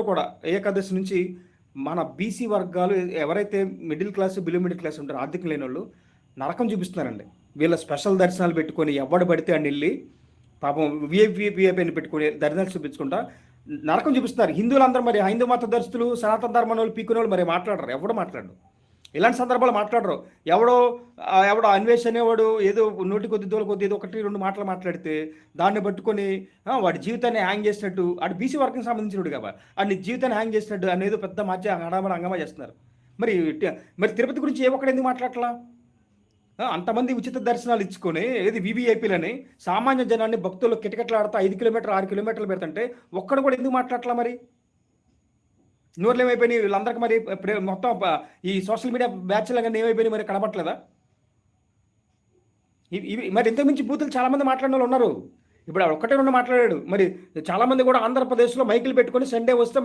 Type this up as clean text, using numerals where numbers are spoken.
కూడా ఏకాదశి నుంచి మన బీసీ వర్గాలు ఎవరైతే middle class below middle class ఉంటారో ఆర్థిక లేని వాళ్ళు నరకం చూపిస్తున్నారండి. వీళ్ళ స్పెషల్ దర్శనాలు పెట్టుకొని ఎవడు పడితే అని వెళ్ళి పాపం విఐపి పెట్టుకొని దర్శనాలు చూపించుకుంటా నరకం చూపిస్తున్నారు. హిందువులందరూ మరి హైందవ మత దర్శకులు సనాతన ధర్మం వాళ్ళు పీకునే వాళ్ళు మరి మాట్లాడరు, ఎవడు మాట్లాడరు, ఇలాంటి సందర్భాలు మాట్లాడరు. ఎవడో అన్వేషణ అనేవాడు ఏదో నోటి కొద్ది దూల కొద్ది ఏదో ఒకటి రెండు మాటలు మాట్లాడితే దాన్ని పట్టుకొని వాడి జీవితాన్ని హ్యాంగ్ చేసినట్టు, వాడు బీసీ వర్గం సంబంధించినడు కదా, వాడిని జీవితాన్ని హ్యాంగ్ చేసినట్టు అనేది పెద్ద మధ్య హడామడ హంగామా చేస్తున్నారు. మరి మరి తిరుపతి గురించి ఏ ఒక్కడు ఎందుకు మాట్లాడట్లా? అంతమంది ఉచిత దర్శనాలు ఇచ్చుకొని ఏది వివిఐపీలని సామాన్య జనాన్ని భక్తులు కిటకిటలాడుతూ 5 కిలోమీటర్ 6 కిలోమీటర్లు పెడుతుంటే ఒక్కడు కూడా ఎందుకు మాట్లాడట్లా? మరి నోర్లు ఏమైపోయినాయి వీళ్ళందరికీ? మరి మొత్తం ఈ సోషల్ మీడియా బ్యాచ్లు కానీ ఏమైపోయినాయి? మరి కనబట్టలేదా? ఇవి మరి ఇంతకుమించి బూతులు చాలామంది మాట్లాడిన వాళ్ళు ఉన్నారు. ఇప్పుడు ఒకటే రెండు మాట్లాడాడు. మరి చాలామంది కూడా ఆంధ్రప్రదేశ్లో మైకులు పెట్టుకొని సండే వస్తే